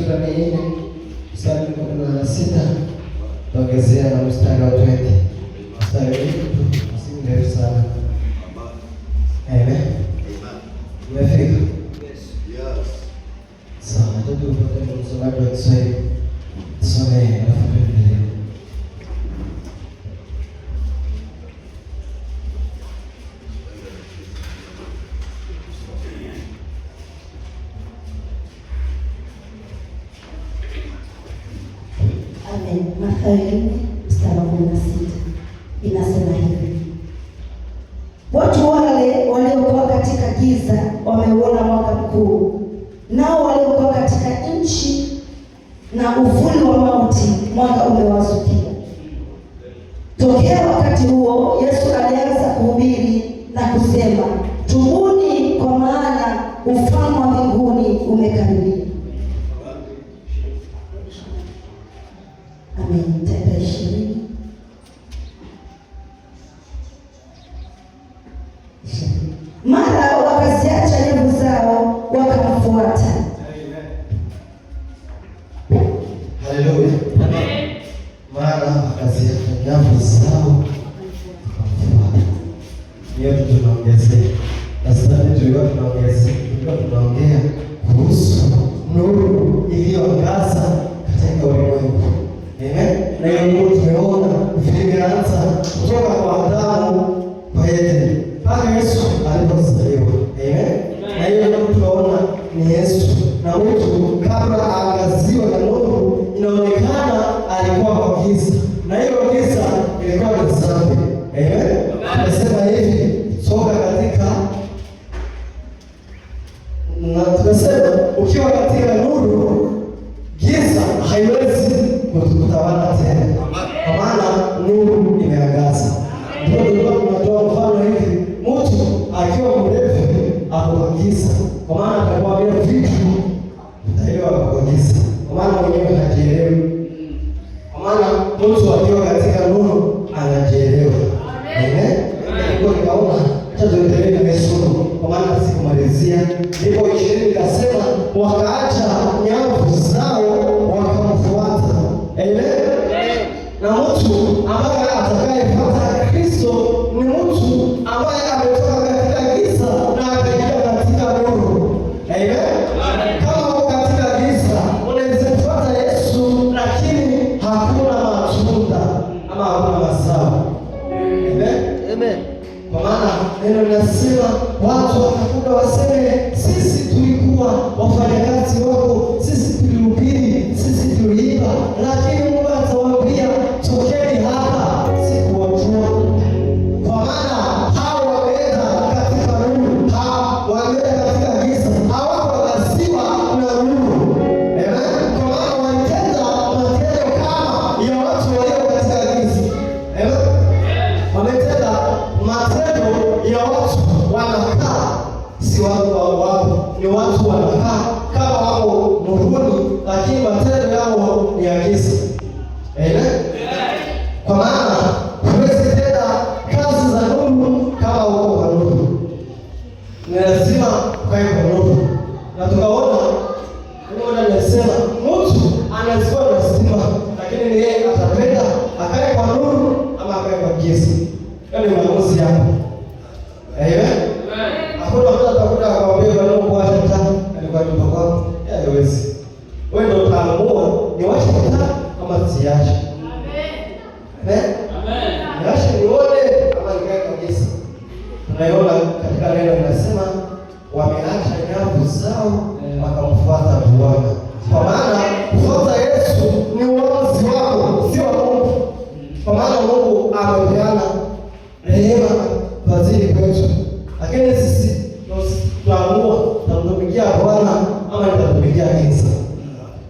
sura ni 4 mstari wa 16 tuongezea na mstari wa 20. Mstari huu si mrefu sana. Amen. Umefika? Yes. Sawa, ndio tupate msomaji wa Kiswahili. Tusome alafu tuendelee. Mathayo 4 mstari wa 16 inasema hivi: watu wale waliokuwa katika giza wameuona mwanga mkuu, nao waliokuwa katika nchi na uvuli wa mauti mwanga umewazukia. Tokea wakati huo Yesu alianza kuhubiri na kusema, tubuni, kwa maana ufalme wa mbinguni umekaribia. Amen. Tenda 20. Mara wakaziacha nyavu zao wakamfuata. Haleluya. Amen. Mara wakaziacha nyavu zao wakamfuata. Hiyo tunaongezea. Sasa tulikuwa tunaongea kuhusu nuru iliyoangaza katika ulimwengu. Amen. Na hiyo nuru tumeona vilianza kutoka kwa Adamu kwa Edeni mpaka Yesu alipozaliwa. Amen. Na hiyo nuru tunaona ni Yesu, na mtu kabla aangaziwe na nuru inaonekana alikuwa kwa giza, na hiyo giza ilikuwa ni dhambi. Amen. Tunasema hivi, soka katika na tunasema ukiwa katika nuru giza haiwezi kutawala tena, kwa maana nuru imeangaza. Ndio tunatoa mfano hivi, mtu akiwa mrefu ako kwa giza, kwa maana atakuwa bila vitu utaelewa kwa giza, kwa maana mwenyewe hajielewi. Kwa maana mtu akiwa katika nuru anajielewa. Amen. Ndio nikaona acha tuendelee na somo, kwa maana sikumalizia. Ndipo 20 ikasema wakaacha nyavu zao wakamfuata. Amen. Na mtu ambaye atakayefuata Kristo ni mtu ambaye ametoka katika giza na akaingia katika nuru. Amen. Kama uko katika giza unaweza kufuata Yesu, lakini hakuna matunda ama hakuna mazao. Amen. Kwa maana neno linasema watu watakuja waseme, sisi tulikuwa wafanyakazi wako, sisi tulihubiri, sisi tuliiba, lakini Mungu atawaambia, tokeni hapa, sikuwajua. Kwa maana hao wameenda katika nuru, hao wameenda katika giza, hawakuangaziwa na nuru. Amen. Kwa maana walitenda matendo kama ya watu walio katika giza. Amen. Wametenda matendo ya watu wanakaa, si watu wao, ni watu wanakaa kama wao nuruni, lakini matendo yao ni ya giza. Amen. Kwa maana huwezi tenda kazi za nuru kama uko kwa nuru, ni lazima ukae kwa nuru. Na tukaona nimesema mtu anazikuwa na stima, lakini ni yeye atapenda akae kwa nuru ama akae kwa giza. Hiyo ni maamuzi yako. Amen. Hakuna mtu atakuja akwambia bwana Mungu acha taa alikuwa nyumba kwako. Haiwezi. Wewe ndio utaamua ni wacha taa kama siache. Amen. Amen. Niache nione kama nikae kwa giza. Tunaiona katika neno linasema wameacha nyavu zao wakamfuata Bwana. Kwa maana kufuata Yesu ni uamuzi wako, sio Mungu. Kwa maana Mungu amepeana rehema fadhili kwetu, lakini sisi tunaamua tutamtumikia Bwana ama tutamtumikia giza.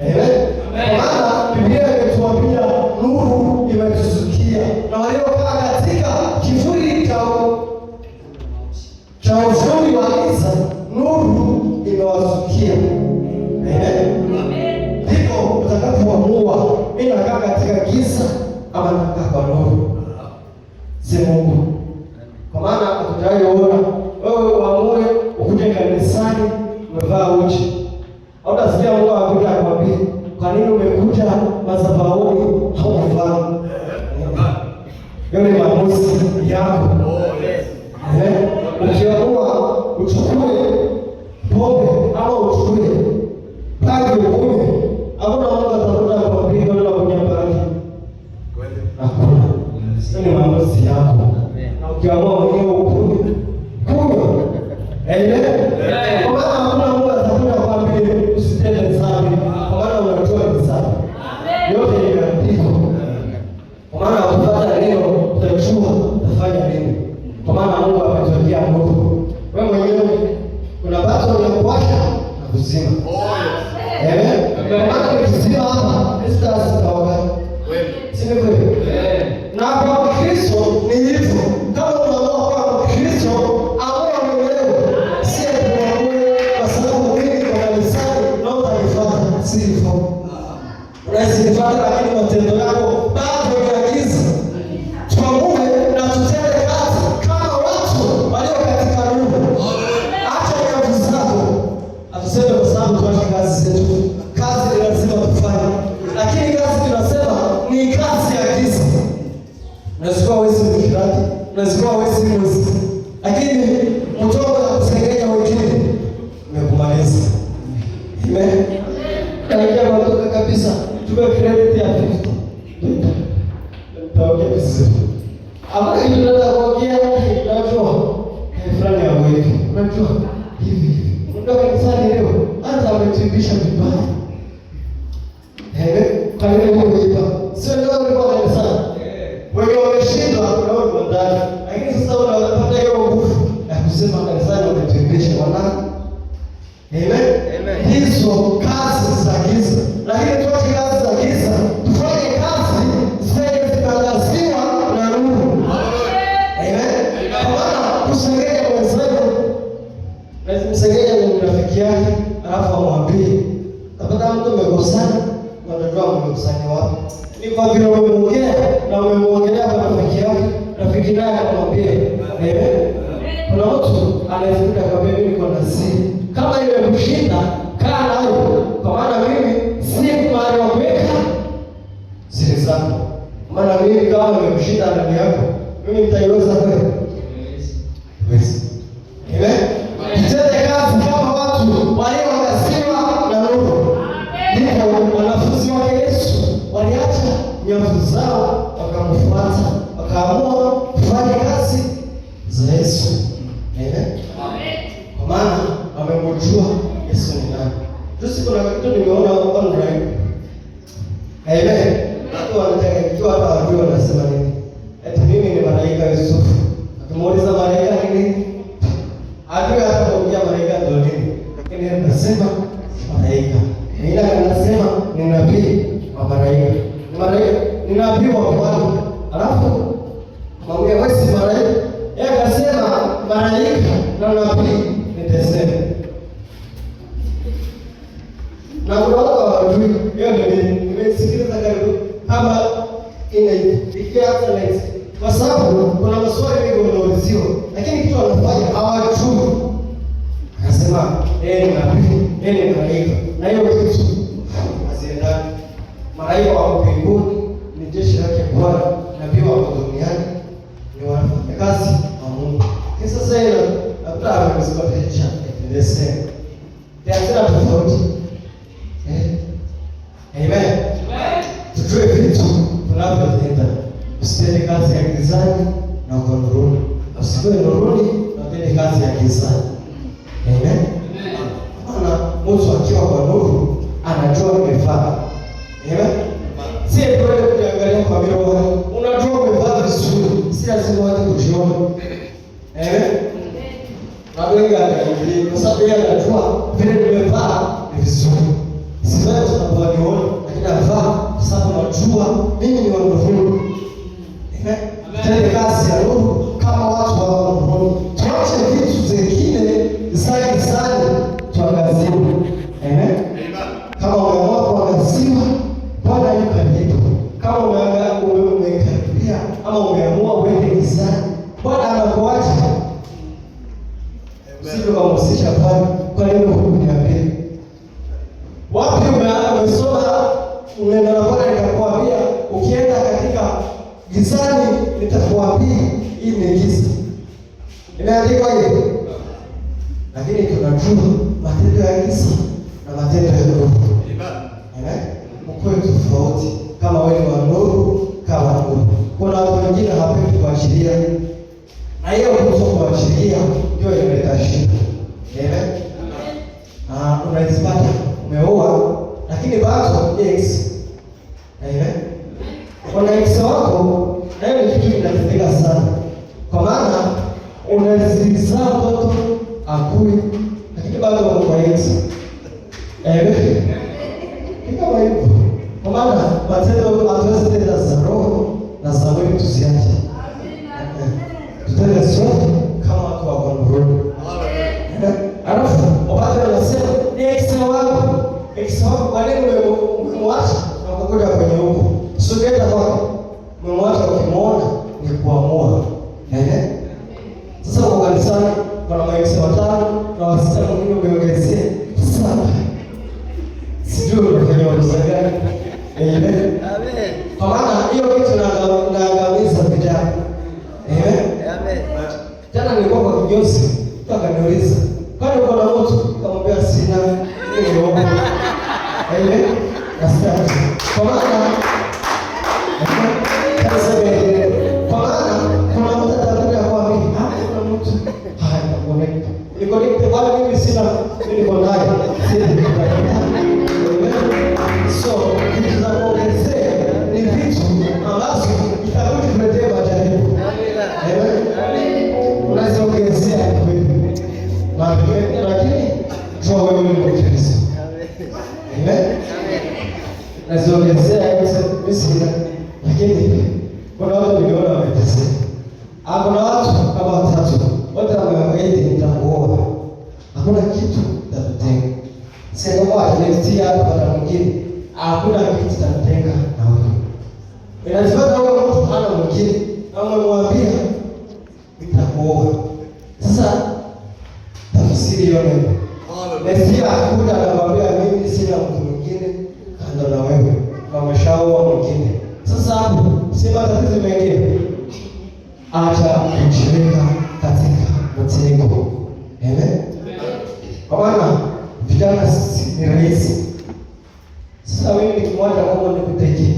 Amen. Kwa maana Biblia imetuambia nuru imetuzukia, na waliokaa katika kivuli cha uvuli wa giza nuru imewazukia. Amen. Ndipo utakapoamua mimi nakaa katika giza ama nakaa kwa nuru. Si Mungu. Kwa maana hatujawahi wewe uamue ukuje kanisani umevaa uchi. Au utasikia Mungu anakuja akwambia, kwa nini umekuja madhabahuni haufahamu? Hiyo ni maamuzi yako. Ukiamua uchukue pombe ama uchukue bangi ukunywe, hakuna Mungu atakuja akwambia kwenda kunywa bangi. Hakuna. Hiyo ni maamuzi yako. Na ukiamua mwenyewe ukunywe, kunywa. Amen. Kwa maana hakuna Mungu atakuja akwambia usitende dhambi, kwa maana unajua ni dhambi. Yote imeandikwa. Kwa maana ukipata neno utajua utafanya nini. Kwa maana Mungu ametuwekea nguvu. Wewe mwenyewe kuna bato ya kuwasha na kuzima. Amen. Kwa maana ukizima hapa, sitaoga. Si kweli? Na kwa Kristo ni hivyo. Kama unaamua kwa Kristo, amua mwenyewe. Si kuamua kwa sababu mimi kwa kanisani na utanifuata. Si hivyo. Unaweza lakini matendo yako bado yanaagiza. Tuamue na tutende kazi kama watu walio katika nuru. Acha nyavu zako. Atuseme kwa sababu tuache kazi zetu. Kazi ni lazima tufanye. Lakini kazi tunasema ni kazi ya giza. Unazikuwa wezi mkirati, unazikuwa wezi mwezi. Lakini mtoto na kusengenya wengine umekumaliza. Amen. Kaingia matoka kabisa. Tupe credit ya 50. Tutaongea vizuri. Hakuna kitu tunataka kuongea, unajua. Fulani ya wewe. Unajua hivi. Ndio kanisani leo hata ametuibisha vibaya. Kwa nini kuiba? Sio ndio ulikuwa kanisani. Wewe umeshindwa unaona ndani. Lakini sasa unapata hiyo nguvu ya kusema kanisani umetuibisha wanangu. Amen. Hizo kazi za giza. Lakini tuache kazi za giza. Tufanye kazi zinazoangaziwa na nuru. Amen. Kwa maana kusengenya mwenzako, lazima msengenya na rafiki yake, alafu amwambie, "Tapata mtu umekosana, unajua umekosana wapi?" Ni kwa vile umeongea na umemwongelea kwa rafiki yake, rafiki naye akamwambia, "Amen." Kuna mtu anayefuta kwa mimi niko na siri. Kama ile kushinda, kaa nayo. Kwa maana mimi si mahali wa kuweka siri zako. Maana mimi kama nimekushinda ndani yako, mimi nitaiweza kweli? Yes. Amen. Tutende kazi kama watu walioangaziwa na nuru. Ndipo wanafunzi wa Yesu waliacha nyavu zao wakamfuata, wakaamua kufanya kazi za Yesu. Amen. Kwa maana wamemjua Yesu ni nani. Juzi kuna kitu nimeona online. Amen. Watu wanataka kujua hata wajua wanasema nini. Eti mimi ni malaika Yusufu. Akimuuliza malaika ni nini? Hajui hata kuongea malaika ndio nini. Lakini anasema malaika. Ila anasema ni nabii wa malaika. Ni malaika, ni nabii wa Bwana. Alafu mwambie wewe si malaika. Yeye akasema malaika na nabii ni desema. Na kwa wajui hiyo ndio nimesikiliza karibu kama ikianza next. Kwa sababu kuna maswali mengi wanauliziwa, lakini kitu wanafanya hawajui. Akasema ni nabii, ni malaika. Na hiyo kitu asiendani. Malaika wa mbinguni ni jeshi lake Bwana, nabii wa duniani ni wanafanya kazi na Mungu. Sasa hiyo labda amesababisha lesson. Tena tofauti. Amen. Tujue vitu tunavyotenda. Usitende kazi ya gizani na uko nuruni. Usiwe nuruni na utende kazi ya gizani. Amen. Maana mtu akiwa kwa nuru anajua umevaa. Amen. Si wewe kuangalia kwa mirror, unajua umevaa vizuri. Si lazima watu kujiona. Amen. Na wengi anaangalia kwa sababu yeye anajua vile umevaa ni vizuri. Si wewe tunaponiona, lakini anavaa kwa sababu anajua mimi ni wa nuru. Amen. Tende kazi ya nuru kama watu wa nuru. Tuache vitu zingine zaidi sana tuangazie. Amen. Kama umeamua kuangaziwa, Bwana yuko karibu. Kama umekaribia ama umeamua uende gizani, Bwana anakuacha. Sio kama usisha pale, kwa nini hukuniambia? Wapi neno la Bwana likakwambia ukienda katika gizani nitakuambia hii ni giza. Imeandikwa hivyo. Lakini tunajua matendo ya giza na matendo ya nuru. Amen. Mkoe tofauti. Kama wewe ni wa nuru, kama nuru. Kuna watu wengine hawapendi kuachilia. Na hiyo kuachilia ndio inaleta shida. Amen. Unazipata umeoa lakini bado ex. Amen. Kuna ex wako na hiyo ni kitu kinatendeka sana. Kwa maana unazizaa mtoto akui lakini bado uko ex. Amen. Kama hivyo. Kwa maana matendo hatuwezi tena za roho na za mwili tusiache. Tutende sote kama watu wa nuru. Alafu wapate wanasema ni ex wako wale umemwacha na kukuja kwenye huko. Sogea kwake. Umemwacha ukimwona ni kuamua. Sasa kwa kanisani kuna maex watano na wasita mwingine umeongezea. Sasa sijui unafanya wazo gani? Amen. Kwa maana hiyo kitu naangamiza vijana. Amen. Jana nilikuwa kwa kinyozi, akaniuliza, "Kwani uko na mtu?" Nikamwambia sina, mimi ni wangu. Amen. Asante. Kwa maana kuna mtu atakuja kwa mimi, kuna mtu. Haya, connect. Niko wala mimi sina, mimi niko naye. So, kitu za kuongezea ni vitu ambazo itabidi tuletee majaribu. Amen. Unaweza kuongezea kweli. Lakini jua wewe ni Mkristo. Amen. Unaweza kuongezea hizo lakini kuna watu niliona wameteseka. Kuna watu kama watatu. Wote wamewaita nitakuoa. Hakuna kitu tatatenga. Sema kwa tunaistia hapa na mwingine. Hakuna kitu tatatenga na wewe. Inafika wewe mtu hana mwingine. Na umemwambia nitakuoa. Sasa tafsiri hiyo neno. Mesia hakuja akamwambia mimi sina mtu mwingine kando na wewe. Na umeshaoa mwingine. Sasa hapo sema tatizo mengine. Acha kujiweka katika mtego. Amen. Kwa maana vijana ni rahisi. Sasa wewe nikimwacha kama nikuteke.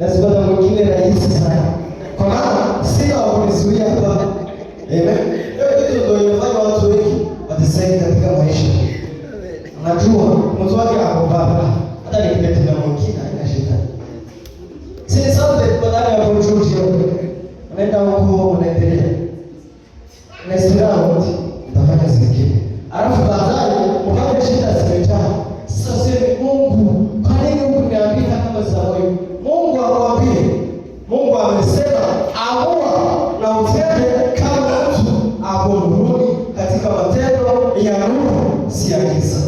Lazima na mwingine rahisi sana. Kwa maana sina wa kunizuia hapa. Amen. Hiyo ndio inafanya watu wengi watisaidie katika maisha. Unajua mtu wake ako baba. Hata nikipete na mwingine haina shida. Sisi sote badala ya kuchukia. Unaenda huko unaendelea. Unaendelea wote. Utafanya zingine. Alafu baadaye ukapata shida zimejaa. Sasa useme Mungu, kwa nini hukuniambia kama za wewe? Mungu akwambie. Mungu amesema amua na utende kama mtu ako nuruni katika matendo ya nuru si ya giza.